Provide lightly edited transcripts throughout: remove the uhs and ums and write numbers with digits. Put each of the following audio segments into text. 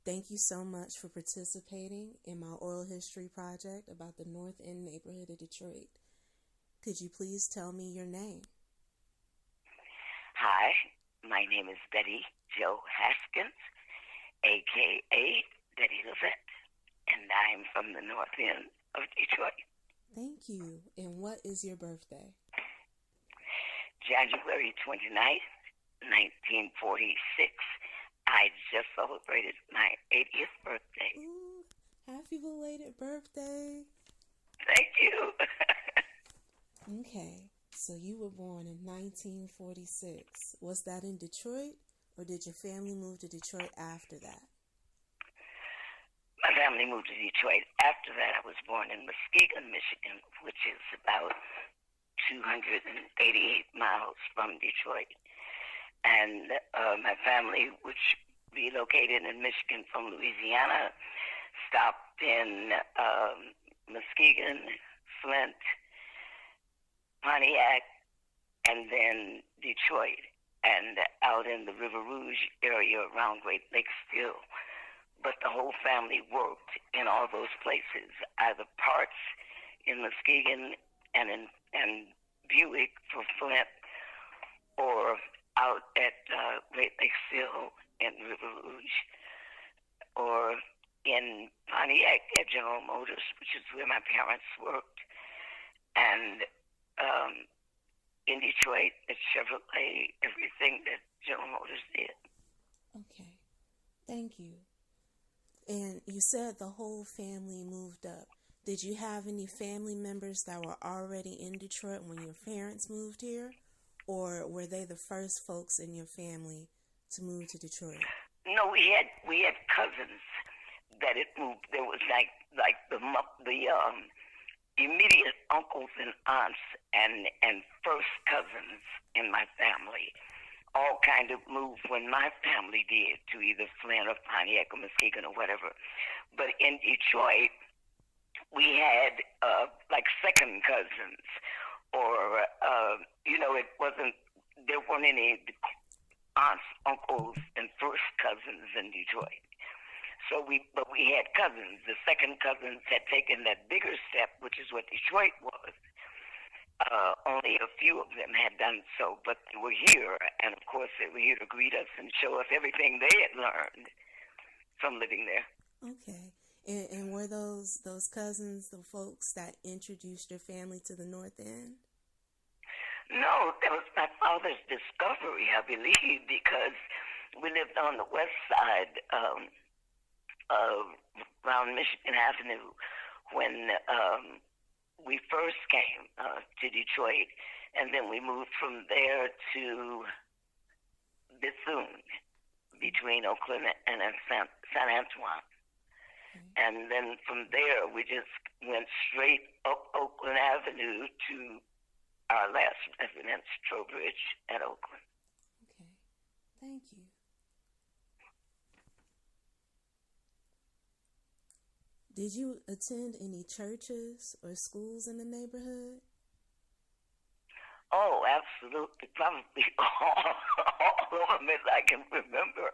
Thank you so much for participating in my oral history project about the North End neighborhood of Detroit. Could you please tell me your name? Hi, my name is Betty Jo Haskins, a.k.a. Betty Levette, and I'm from the North End of Detroit. Thank you. And what is your birthday? January 29th, 1946. I just celebrated my 80th birthday. Ooh, happy belated birthday. Thank you. Okay, so you were born in 1946. Was that in Detroit, or did your family move to Detroit after that? My family moved to Detroit. After that, I was born in Muskegon, Michigan, which is about 288 miles from Detroit. And my family, which relocated in Michigan from Louisiana, stopped in Muskegon, Flint, Pontiac, and then Detroit, and out in the River Rouge area around Great Lakes still. But the whole family worked in all those places, either parts in Muskegon and Buick for Flint, or out at Great Lakes Still in River Rouge, or in Pontiac at General Motors, which is where my parents worked, and in Detroit at Chevrolet, everything that General Motors did. Okay, thank you. And you said the whole family moved up. Did you have any family members that were already in Detroit when your parents moved here? Or were they the first folks in your family to move to Detroit? No, we had cousins that had moved. There was like the immediate uncles and aunts and first cousins in my family all kind of moved when my family did to either Flint or Pontiac or Muskegon or whatever. But in Detroit, we had like second cousins, or there weren't any aunts, uncles, and first cousins in Detroit. So we had cousins. The second cousins had taken that bigger step, which is what Detroit was. Only a few of them had done so, but they were here, and of course they were here to greet us and show us everything they had learned from living there. Okay. And were those cousins the folks that introduced your family to the North End? No, that was my father's discovery, I believe, because we lived on the west side around Michigan Avenue when we first came to Detroit, and then we moved from there to Bethune, between Oakland and San Antoine. And then from there, we just went straight up Oakland Avenue to our last residence, Trowbridge at Oakland. Okay, thank you. Did you attend any churches or schools in the neighborhood? Oh, absolutely. Probably all of them, as I can remember.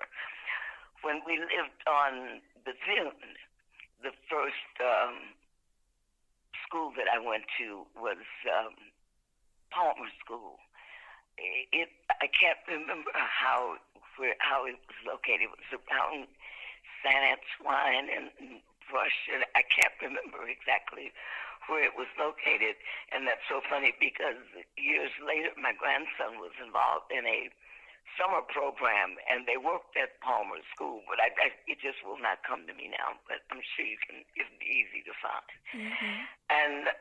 When we lived on Bethune, the first school that I went to was Palmer School. I can't remember how it was located. It was around San Antoine and Rush, and I can't remember exactly where it was located. And that's so funny because years later, my grandson was involved in a summer program, and they worked at Palmer School, but it just will not come to me now, but I'm sure it'd be easy to find. Mm-hmm. And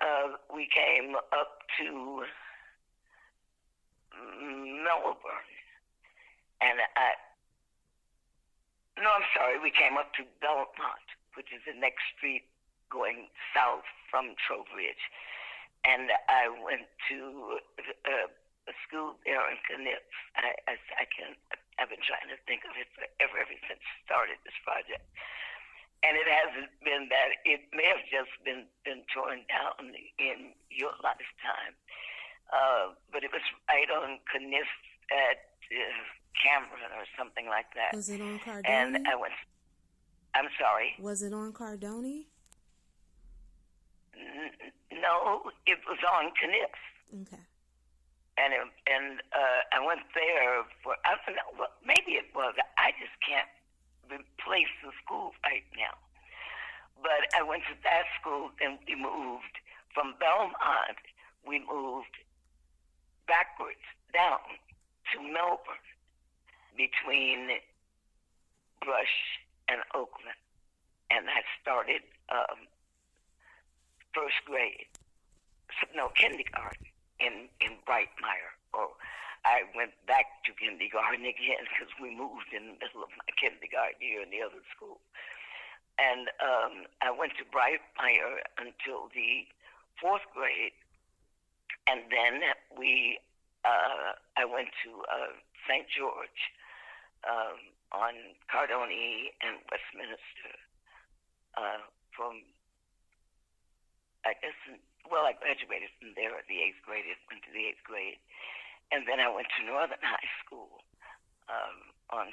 we came up to Melbourne, and we came up to Belmont, which is the next street going south from Trowbridge, and I went to a school there in Knitz. I've been trying to think of it ever since I started this project. And it hasn't been that. It may have just been torn down in your lifetime. But it was right on Knitz at Cameron or something like that. Was it on Cardone? And I went, I'm sorry. Was it on Cardone? No, it was on Knicks. Okay. And I went there for, I don't know, well, maybe it was. I just can't replace the school right now. But I went to that school, and we moved from Belmont. We moved backwards down to Melbourne, between Brush and Oakland. And I started first grade, kindergarten in Brightmire. Or I went back to kindergarten again because we moved in the middle of my kindergarten year in the other school. And I went to Brightmire until the fourth grade. And then I went to St. George on Cardone and Westminster from, I guess, I graduated from there at the 8th grade, went to the 8th grade. And then I went to Northern High School on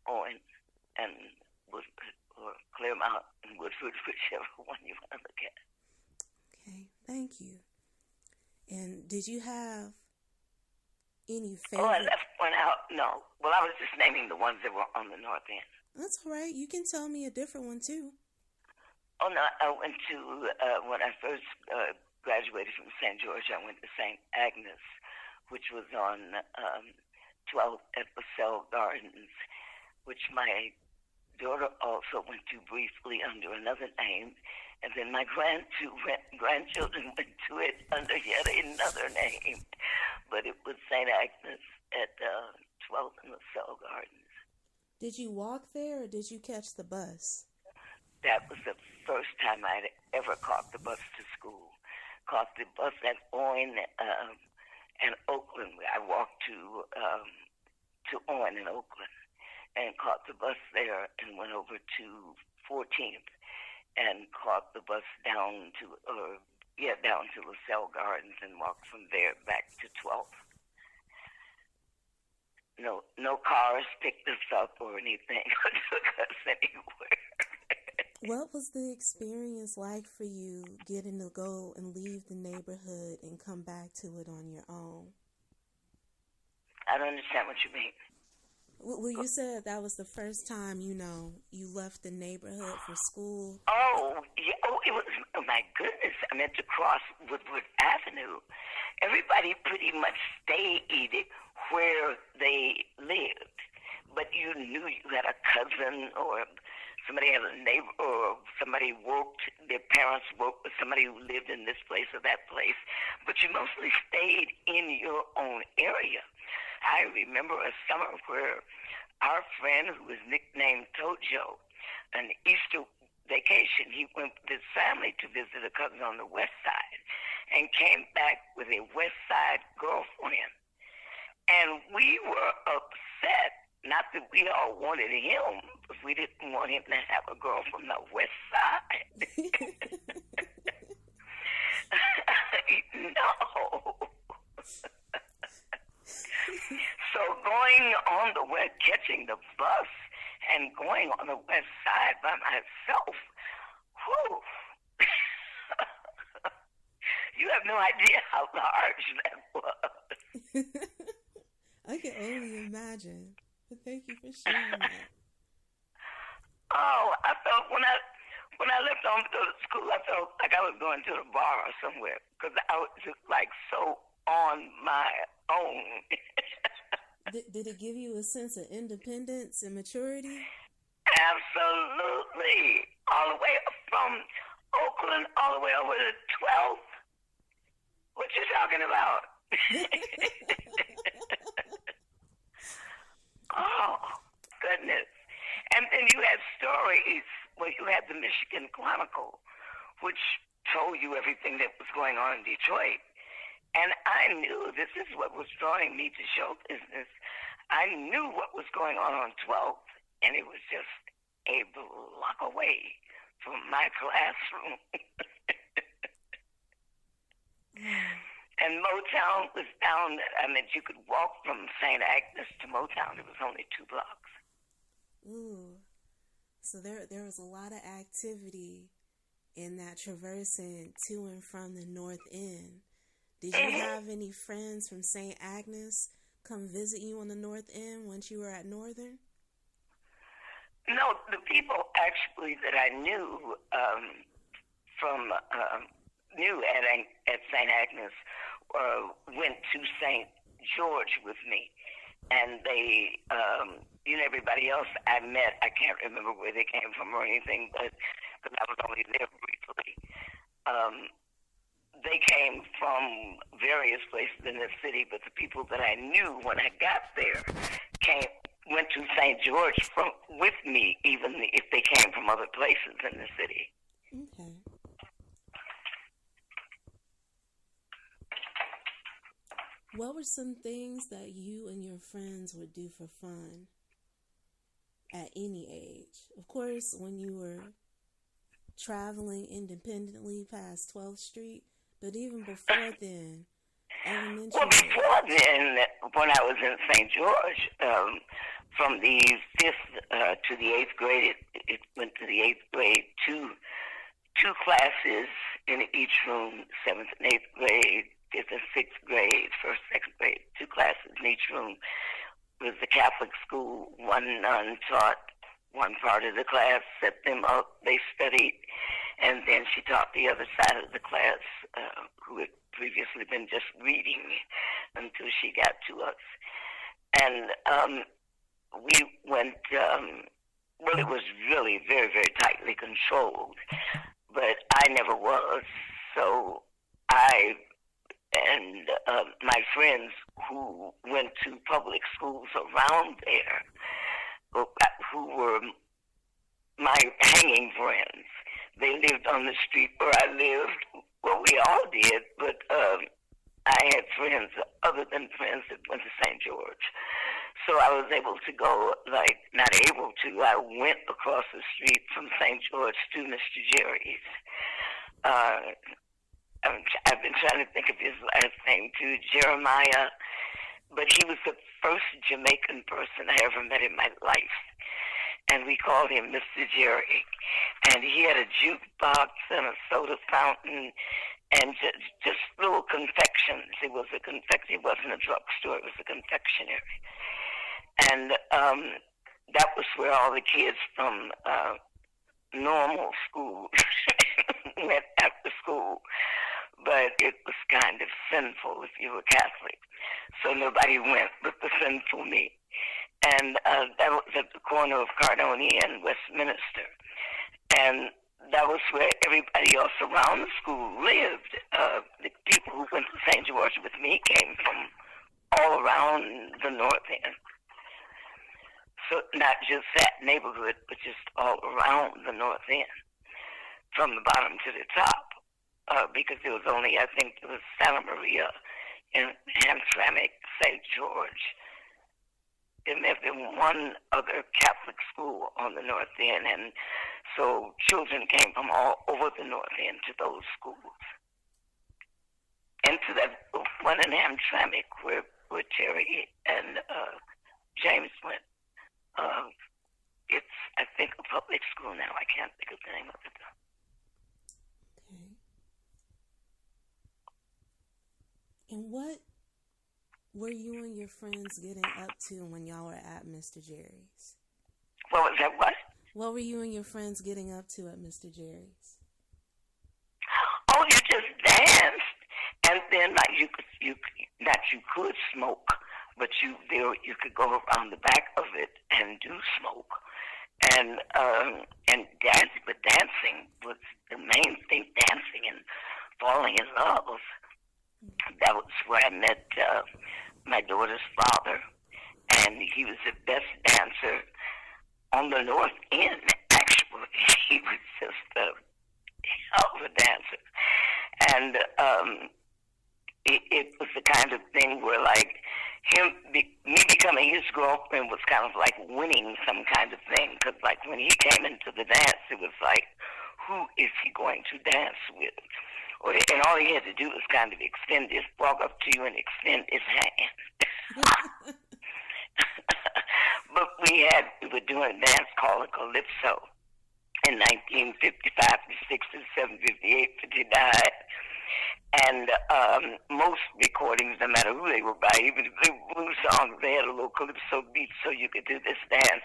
Owen and Woodford, or Claremont and Woodford, whichever one you want to look at. Okay, thank you. And did you have any favorite? Oh, I left one out. No. Well, I was just naming the ones that were on the north end. That's all right. You can tell me a different one, too. Oh, no. I went to, when I first graduated from St. George, I went to St. Agnes, which was on 12th at LaSalle Gardens, which my daughter also went to briefly under another name. And then my grandchildren went to it under yet another name. But it was St. Agnes at 12th and LaSalle Gardens. Did you walk there or did you catch the bus? That was the first time I'd ever caught the bus to school. Caught the bus at Owen and Oakland. I walked to Owen and Oakland and caught the bus there and went over to 14th and caught the bus down to LaSalle Gardens and walked from there back to 12th. No cars picked us up or anything or took us anywhere. What was the experience like for you getting to go and leave the neighborhood and come back to it on your own? I don't understand what you mean. Well, you said that was the first time, you left the neighborhood for school. Oh, yeah. It was, oh my goodness. I meant to cross Woodward Avenue. Everybody pretty much stayed where they lived. But you knew you had a cousin or somebody had a neighbor or somebody their parents worked with somebody who lived in this place or that place. But you mostly stayed in your own area. I remember a summer where our friend, who was nicknamed Tojo, an Easter vacation, he went with his family to visit a cousin on the west side and came back with a west side girlfriend. And we were upset, not that we all wanted him, but we didn't want him to have a girl from the west side. No. So catching the bus and going on the west side by myself, whew. You have no idea how large that was. I can only imagine. But thank you for sharing that. Oh, I felt when I left home to go to school, I felt like I was going to the bar or somewhere because I was just like so on my own. Did it give you a sense of independence and maturity? Absolutely. All the way from Oakland all the way over to 12th. What you talking about? Oh, goodness. And then you had stories where you had the Michigan Chronicle, which told you everything that was going on in Detroit. And I knew this is what was drawing me to show business. I knew what was going on 12th, and it was just a block away from my classroom. And Motown was down, you could walk from St. Agnes to Motown. It was only 2 blocks. Ooh. So there was a lot of activity in that traversing to and from the North End. Did you have any friends from St. Agnes come visit you on the North End once you were at Northern? No, the people actually that I knew knew at St. Agnes went to St. George with me, and they, everybody else I met, I can't remember where they came from or anything, but because I was only there briefly. They came from various places in the city, but the people that I knew when I got there went to St. George with me, even if they came from other places in the city. Okay. What were some things that you and your friends would do for fun at any age? Of course, when you were traveling independently past 12th Street, but even before then, elementary. Well, before then, when I was in St. George, from the 5th to the 8th grade, it went to the 8th grade, two classes in each room, 7th and 8th grade, 5th and 6th grade, 1st, 2nd grade, 2 classes in each room. It was a Catholic school. One nun taught one part of the class, set them up, they studied, and then she taught the other side of the class, who had previously been just reading until she got to us. And we went, well, it was really very, very tightly controlled, but I never was. So I and my friends who went to public schools around there, who were my hanging friends, they lived on the street where I lived. Well, we all did, but I had friends other than friends that went to St. George. So I was able to go, not able to, I went across the street from St. George to Mr. Jerry's. I've been trying to think of his last name too, Jeremiah, but he was the first Jamaican person I ever met in my life. And we called him Mr. Jerry. And he had a jukebox and a soda fountain and just little confections. It was a confection. It wasn't a drugstore. It was a confectionery. And that was where all the kids from normal schools went after school. But it was kind of sinful if you were Catholic. So nobody went but the sinful me. And that was at the corner of Cardone and Westminster. And that was where everybody else around the school lived. The people who went to St. George with me came from all around the North End. So not just that neighborhood, but just all around the North End, from the bottom to the top. Because there was only, I think, there was Santa Maria and Hamtramck, St. George. There may have been one other Catholic school on the North End, and so children came from all over the North End to those schools. And to that one in Hamtramck where Terry and James went. It's, I think, a public school now. I can't think of the name of it, though. And what were you and your friends getting up to when y'all were at Mr. Jerry's? What was that, what? What were you and your friends getting up to at Mr. Jerry's? Oh, you just danced. And then you could smoke, but you could go around the back of it and do smoke. And dance, but dancing was the main thing, dancing and falling in love. That was where I met my daughter's father, and he was the best dancer on the North End, actually. He was just a hell of a dancer. And it was the kind of thing where, like, me becoming his girlfriend was kind of like winning some kind of thing, because, like, when he came into the dance, it was like, who is he going to dance with? And all he had to do was kind of walk up to you and extend his hand. But we were doing a dance called a calypso. in 1955, 56, 57, 58, 59. And most recordings, no matter who they were by, even if they were blues songs, they had a little calypso beat so you could do this dance,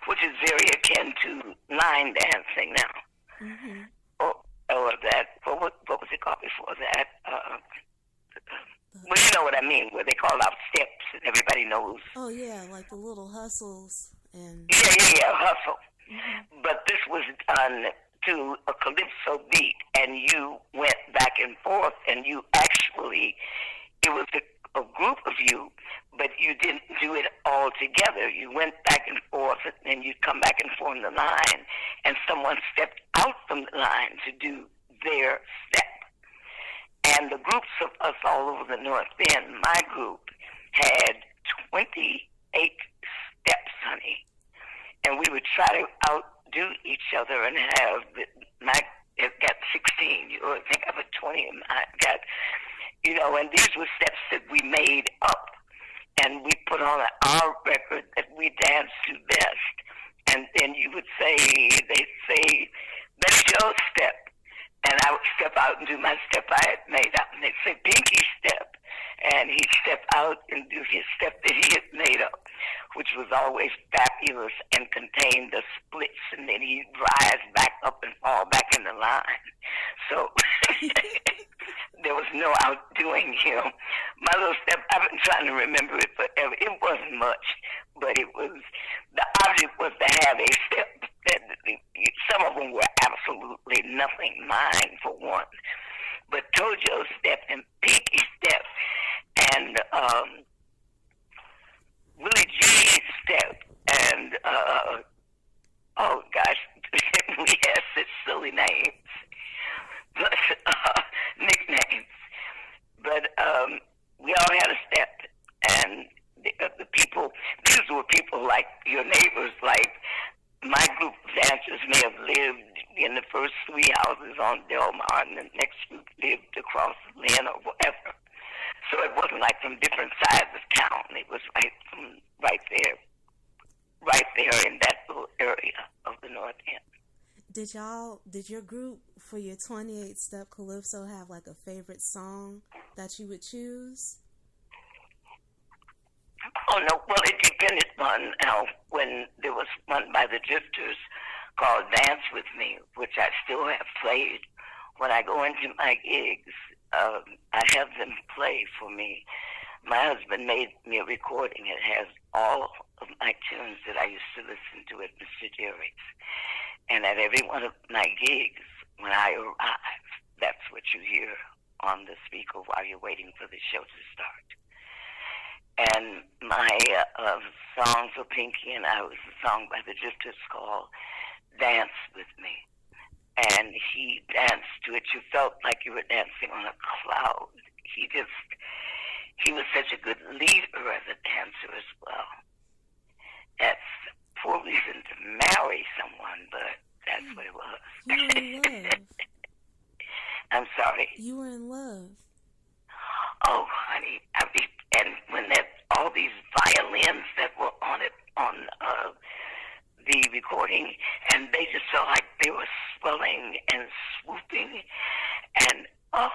which is very akin to line dancing now. Mm-hmm. Or that, what was it called before that? Well, you know what I mean, where they call out steps and everybody knows. Oh, yeah, like the little hustles and... Yeah, hustle. Mm-hmm. But this was done to a calypso beat, and you went back and forth, and you actually, it was a group of you, but you didn't do it all together. You went back and forth, and then you'd come back and form the line, and someone stepped out from the line to do their step. And the groups of us all over the North End, my group, had 28 steps, honey. And we would try to outdo each other and have, it got 16, you know, I think I have 20, and I got, you know, and these were steps that we made up. And we put on our record that we danced to best. And then you would say, they'd say, that's your step. And I would step out and do my step I had made up. And they'd say, Pinky step. And he'd step out and do his step that he had made up, which was always fabulous and contained the splits. And then he'd rise back up and fall back in the line. So there was no outdoing him. My little step, I've been trying to remember it forever. It wasn't much, but it was, the object was to have a step. Some of them were absolutely nothing, mine for one. But Tojo step and Pinky step and Willie G's step and, oh gosh, we had such silly names, but, nicknames. But we all had a step, and the people, these were people like your neighbors, like my group of dancers may have lived in the first three houses on Delmar, and the next group lived across Lynn or whatever. So it wasn't like from different sides of town. It was right there in that little area of the North End. Did your group for your 28-step calypso have like a favorite song that you would choose? Oh, no. Well, it depended on when there was one by the Drifters called Dance With Me, which I still have played. When I go into my gigs, I have them play for me. My husband made me a recording. It has all of my tunes that I used to listen to at Mr. Jerry's. And at every one of my gigs, when I arrive, that's what you hear on the speaker while you're waiting for the show to start. And my song for Pinky and I was a song by the Drifters called Dance With Me. And he danced to it. You felt like you were dancing on a cloud. He was such a good leader as a dancer as well. That's a poor reason to marry someone, but that's what it was. You were in love. I'm sorry? You were in love. Oh, honey. And when all these violins that were on it, on the recording, and they just felt like they were swelling and swooping, and oh.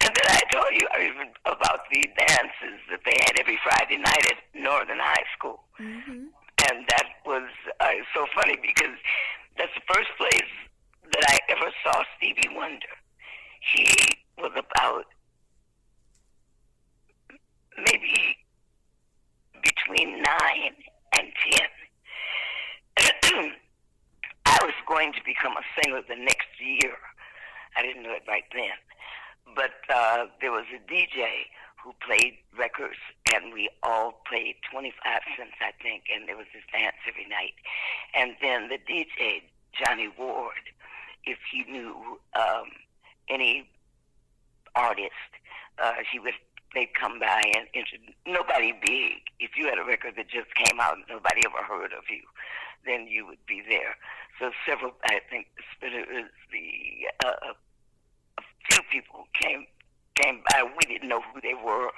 And then I told you about the dances that they had every Friday night at Northern High School. Mm-hmm. And that was so funny because that's the first place that I ever saw Stevie Wonder. He was about maybe between 9 and 10. I was going to become a singer the next year. I didn't know it right then. But there was a DJ who played records, and we all played 25 cents, I think, and there was this dance every night. And then the DJ, Johnny Ward, if he knew any artist, they'd come by and introduce, nobody big. If you had a record that just came out and nobody ever heard of you, then you would be there. So several, I think, a few people came by. We didn't know who they were.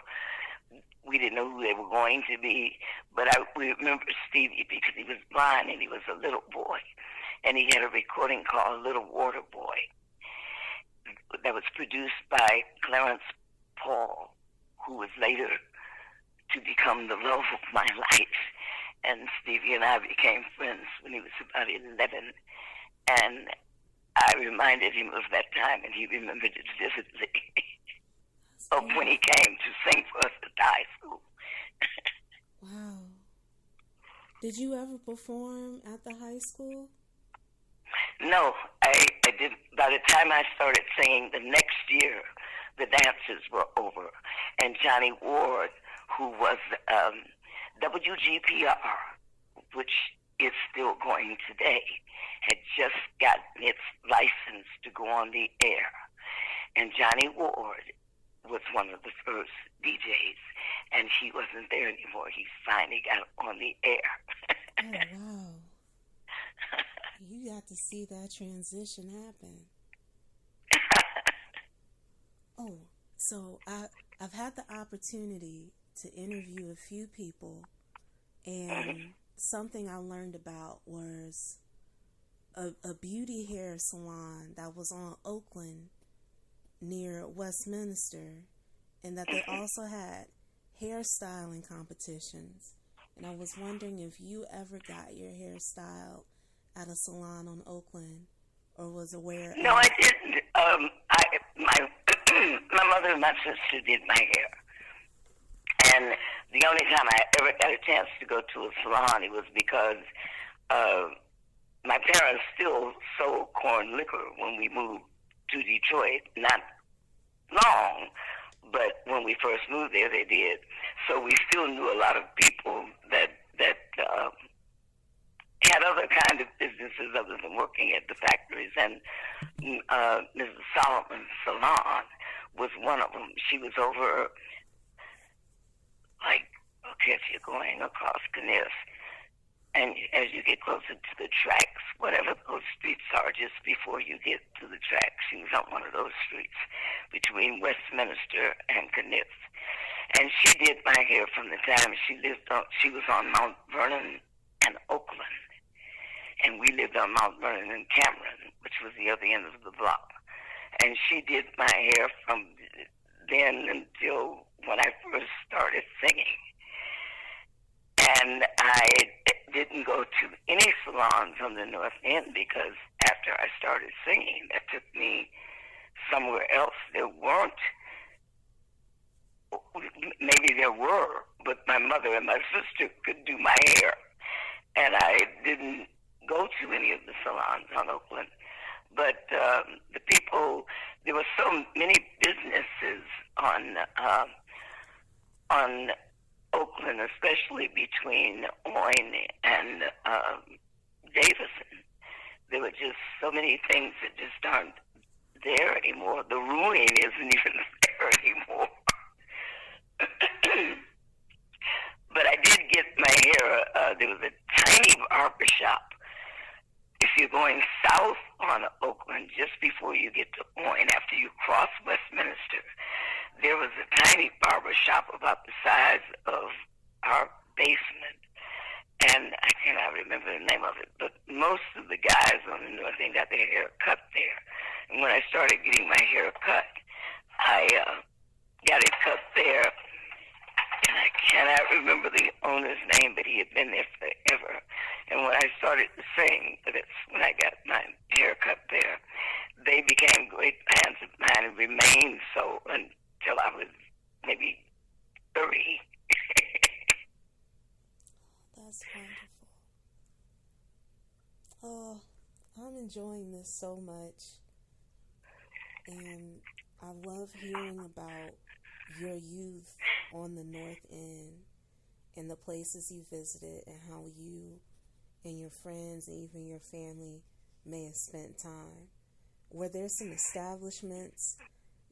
we didn't know who they were going to be, but we remember Stevie because he was blind and he was a little boy, and he had a recording called Little Water Boy that was produced by Clarence Paul, who was later to become the love of my life. And Stevie and I became friends when he was about 11, and I reminded him of that time, and he remembered it vividly of when he came to sing for us at the high school. Wow. Did you ever perform at the high school? No, I did. By the time I started singing the next year, the dances were over, and Johnny Ward, who was WGPR, which is still going today, had just gotten its license to go on the air. And Johnny Ward was one of the first DJs, and he wasn't there anymore. He finally got on the air. Oh, wow. You got to see that transition happen. Oh, so I've had the opportunity to interview a few people, and something I learned about was a beauty hair salon that was on Oakland near Westminster, and that they also had hairstyling competitions. And I was wondering if you ever got your hair styled at a salon on Oakland, or was aware. No, I didn't. My mother and my sister did my hair, and the only time I ever got a chance to go to a salon, it was because my parents still sold corn liquor when we moved to Detroit. Not long, but when we first moved there, they did. So we still knew a lot of people that had other kind of businesses other than working at the factories. And Mrs. Solomon's salon was one of them. She was over, if you're going across Kniff, and as you get closer to the tracks, whatever those streets are just before you get to the tracks, she was on one of those streets between Westminster and Kniff. And she did my hair from the time she was on Mount Vernon and Oakland. And we lived on Mount Vernon and Cameron, which was the other end of the block. And she did my hair from then until when I first started singing. And I didn't go to any salons on the North End because after I started singing, that took me somewhere else. There weren't. Maybe there were, but my mother and my sister could do my hair. And I didn't go to any of the salons on Oakland. But the people, there were so many businesses on Oakland, especially between Oyne and Davison. There were just so many things that just aren't there anymore. The ruin isn't even there anymore. But I did get my hair. There was a tiny barber shop. If you're going south on Oakland, just before you get to Oyne, after you cross Westminster, there was a tiny barber shop about the size of our basement. And I cannot remember the name of it, but most of the guys on the North End got their hair cut there. And when I started getting my hair cut, I got it cut there. And I cannot remember the owner's name, but he had been there forever. And when I started to sing, that's when I got my hair cut there, they became great fans of mine and remained so until I was maybe 30. That's wonderful. Oh, I'm enjoying this so much. And I love hearing about your youth on the North End and the places you visited and how you and your friends and even your family may have spent time. Were there some establishments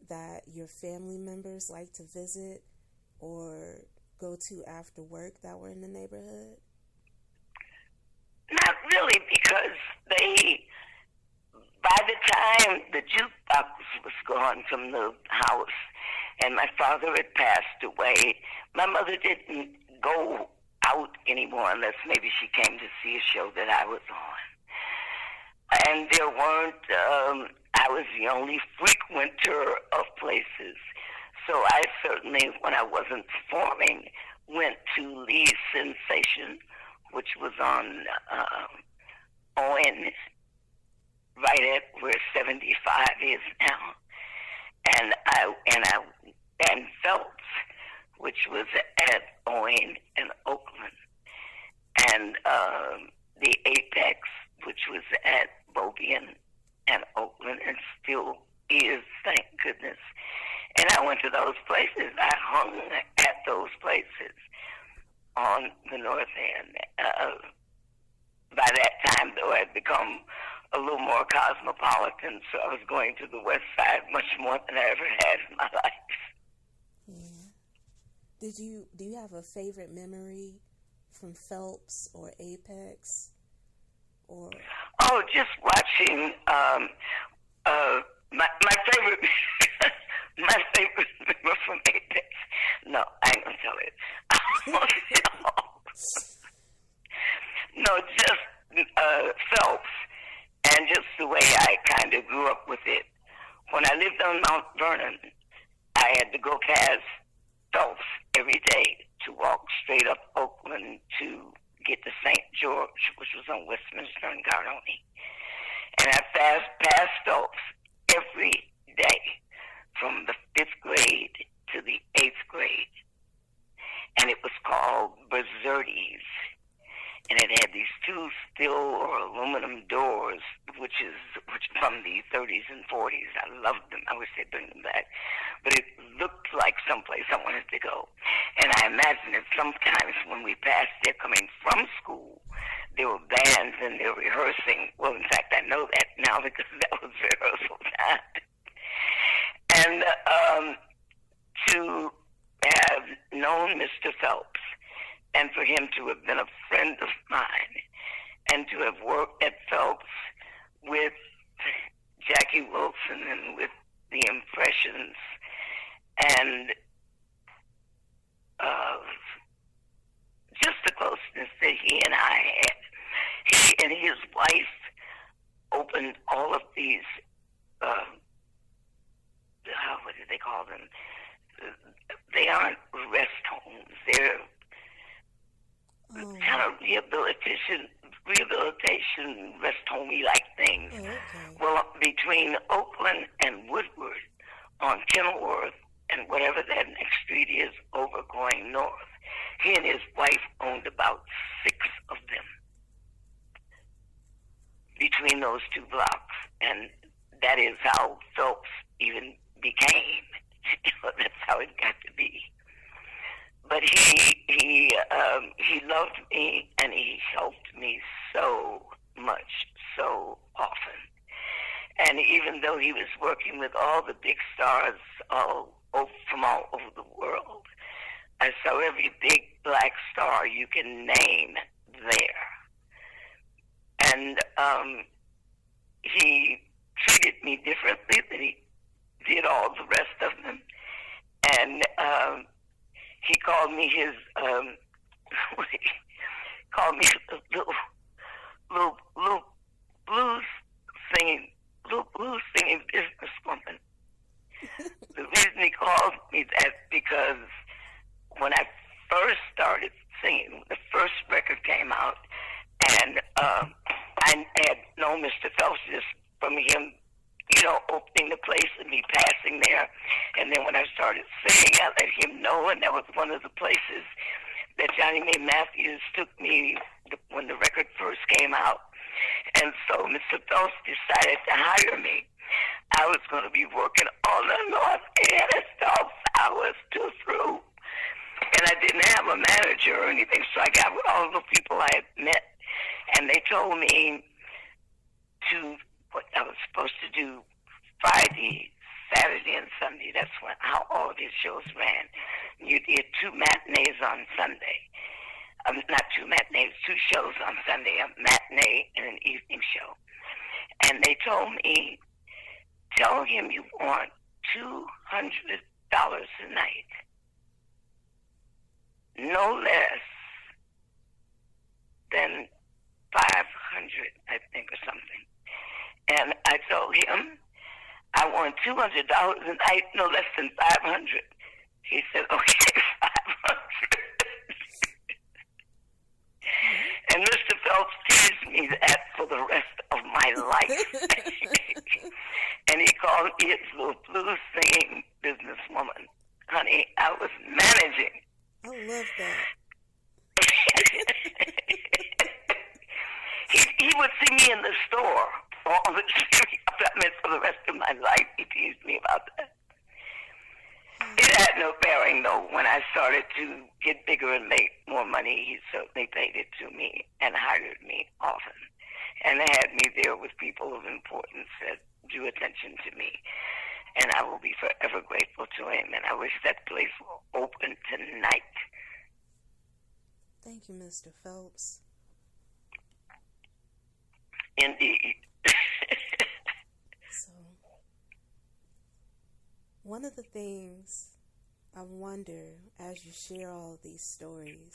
that your family members like to visit or go to after work that were in the neighborhood? Not really, because by the time the jukebox was gone from the house and my father had passed away. My mother didn't go out anymore unless maybe she came to see a show that I was on. And there weren't, I was the only frequenter of places. So I certainly, when I wasn't performing, went to Lee's Sensation, which was on Owen, right at where 75 is now. And Phelps, which was at Owen and Oakland, and the Apex, which was at Bobian and Oakland, and still is, thank goodness. And I went to those places. I hung at those places on the North End. By that time, though, I had become a little more cosmopolitan, so I was going to the West Side much more than I ever had in my life. Yeah. Do you have a favorite memory from Phelps or Apex? Or just watching my favorite my favorite member from Apex. No, I ain't gonna tell it. No, just Phelps, and just the way I kind of grew up with it. When I lived on Mount Vernon, I had to go past Phelps every day to walk straight up Oakland to get to St. George, which was on Westminster and Gardoni. And I passed Phelps every day from the 5th grade to the 8th grade. And it was called Bersertes. And it had these two steel or aluminum doors, which from the 30s and 40s. I loved them. I wish they'd bring them back. But it looked like someplace I wanted to go. And I imagine that sometimes when we passed there coming from school, there were bands and they were rehearsing. Well, in fact, I know that now because that was rehearsal time. And to have known Mr. Phelps, and for him to have been a friend of mine, and to have worked at Phelps with Jackie Wilson and with the Impressions, and just the closeness that he and I had. He and his wife opened all of these, what do they call them? They aren't rest homes. They're kind of rehabilitation rest homey like things. okay. Well, between Oakland and Woodward on Kenilworth and whatever that next street is over going north, he and his wife owned about 6 of them between those 2 blocks, and that is how Phelps even became. That's how it got to be. But he loved me, and he helped me so much, so often. And even though he was working with all the big stars from all over the world, I saw every big black star you can name there. And he treated me differently than he did all the rest of them. And he called me his little blues singing businesswoman. The reason he called me that because when I first started singing, the first record came out, and I had known Mr. Phelps just from him, opening the place and me passing there. And then when I started singing, I let him know, and that was one of the places that Johnny May Matthews took me when the record first came out. And so Mr. Phelps decided to hire me. I was going to be working on the North End at Phelps. I was too through. And I didn't have a manager or anything, so I got with all the people I had met, and they told me what I was supposed to do Friday, Saturday, and Sunday. That's how all of his shows ran. You did 2 matinees on Sunday. Not 2 matinees, 2 shows on Sunday, a matinee and an evening show. And they told me, tell him you want 200 a night. No less than 500, I think, or something. And I told him I want $200 a night, no less than 500. He said, okay, 500. And Mr. Phelps teased me that for the rest of my life. And he called me his little blues singing businesswoman. Honey, I was managing. I love that. He would see me in the store all the time. For the rest of my life, he teased me about that. It had no bearing, though. When I started to get bigger and make more money, he certainly paid it to me and hired me often. And had me there with people of importance that drew attention to me. And I will be forever grateful to him. And I wish that place were open tonight. Thank you, Mr. Phelps. Indeed. So, one of the things I wonder as you share all of these stories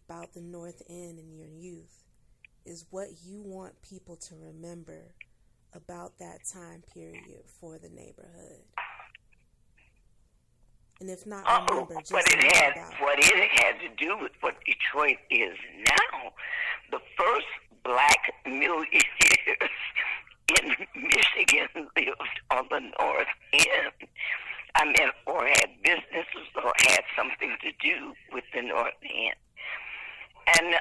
about the North End in your youth is what you want people to remember about that time period for the neighborhood. And if not remember, just what it had to do with what Detroit is now. The first black millionaires in Michigan lived on the North End. I mean, or had businesses or had something to do with the North End. And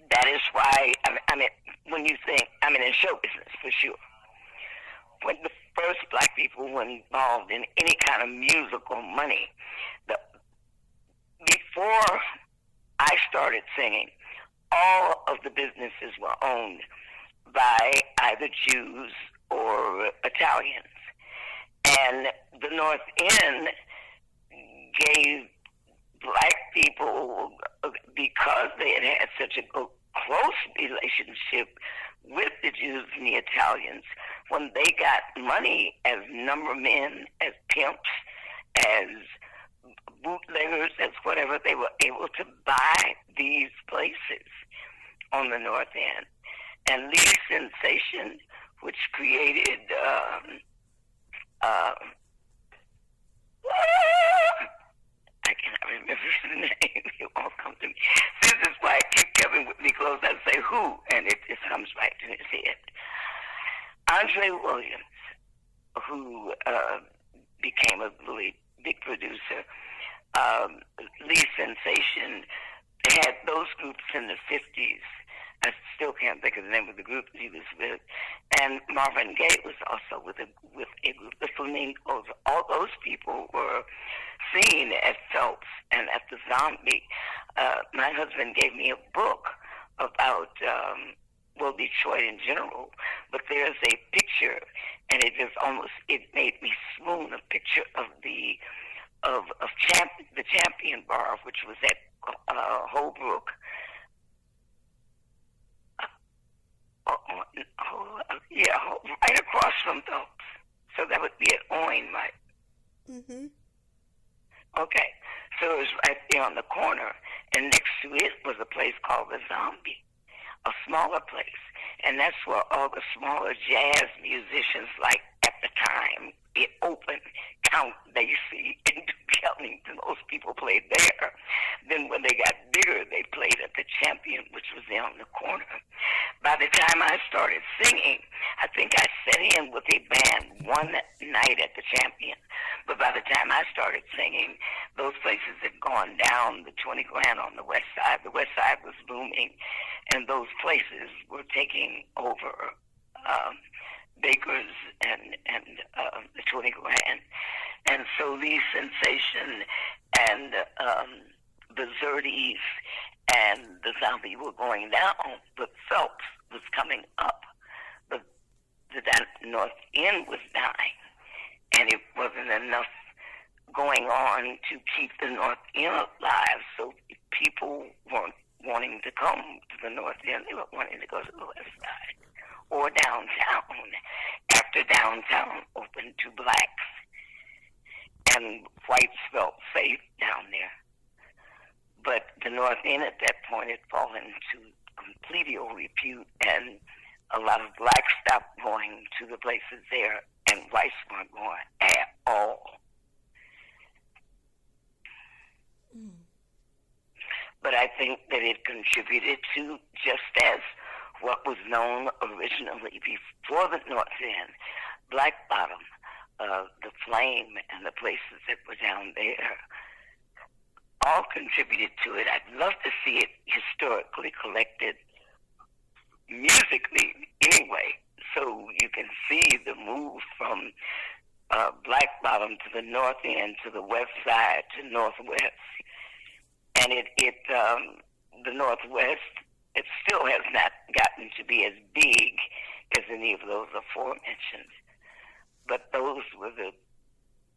that is why, I mean, when you think, I mean, in show business, for sure. When the first black people were involved in any kind of musical money, before I started singing, all of the businesses were owned by either Jews or Italians. And the North End gave black people, because they had had such a close relationship with the Jews and the Italians, when they got money as number men, as pimps, as bootleggers, as whatever, they were able to buy these places on the North End. And Lee Sensation, which created I cannot remember his name. It won't come to me. This is why I keep Kevin with me close. I say who, and it comes right to his head. Andre Williams, who became a really big producer, Lee Sensation, had those groups in the 50s. I still can't think of the name of the group that he was with. And Marvin Gaye was also with a group, the Flamingos. All those people were seen at Phelps and at the Zombie. My husband gave me a book about, Detroit in general. But there's a picture, and it made me swoon, a picture of the Champion Bar, which was at Holbrook. Right across from Phelps. So that would be at Owen, right? Mm-hmm. Okay. So it was right there on the corner, and next to it was a place called the Zombie, a smaller place. And that's where all the smaller jazz musicians, like at the time, it opened, Count Basie and Duke Ellington, those people played there. Then when they got bigger, they played at the Champion, which was there on the corner. By the time I started singing, I think I set in with a band one night at the Champion. But by the time I started singing, those places had gone down, the 20 Grand on the west side. The west side was booming, and those places were taking over Baker's and the 20 Grand. And so Lee Sensation and the Zerdies and the Zombie were going down, but Phelps was coming up. But that North End was dying, and it wasn't enough going on to keep the North End alive, so people weren't wanting to come to the North End. They were wanting to go to the West Side or downtown, after downtown opened to blacks. when it fell into complete ill repute, and a lot of blacks stopped going to the places there, and whites weren't going at all. But I think that it contributed to, just as what was known originally before the North End, Black Bottom, the Flame, and the places that were down there, all contributed to it. I'd love to see it historically collected, musically anyway, so you can see the move from Black Bottom to the North End, to the West Side, to Northwest. And the Northwest, it still has not gotten to be as big as any of those aforementioned. But those were the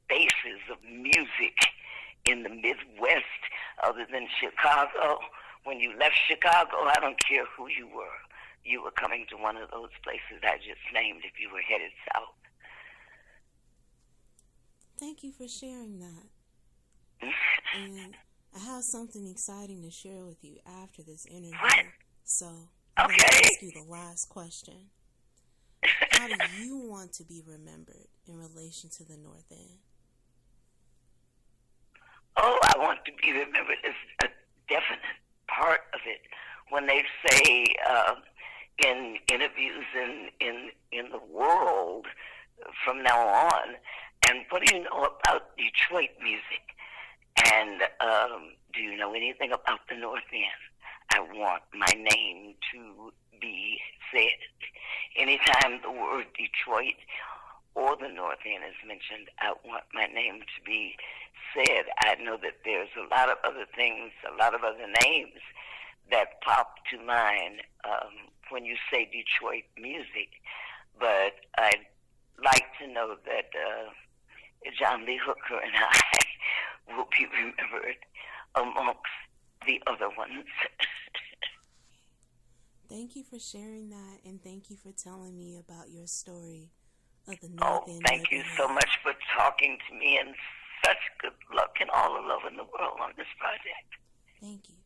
bases of music in the Midwest, other than Chicago. When you left Chicago, I don't care who you were coming to one of those places I just named if you were headed south. Thank you for sharing that. And I have something exciting to share with you after this interview. What? So I'm going to ask you the last question. How do you want to be remembered in relation to the North End? Oh, I want to be remembered as a definite part of it. When they say in interviews in the world from now on, and what do you know about Detroit music? And do you know anything about the North End? I want my name to be said. Anytime the word Detroit or the North End is mentioned, I want my name to be said. I know that there's a lot of other things, a lot of other names that pop to mind when you say Detroit music. But I'd like to know that John Lee Hooker and I will be remembered amongst the other ones. Thank you for sharing that, and thank you for telling me about your story of the North End. Thank you so much for talking to me, and such good luck and all the love in the world on this project. Thank you.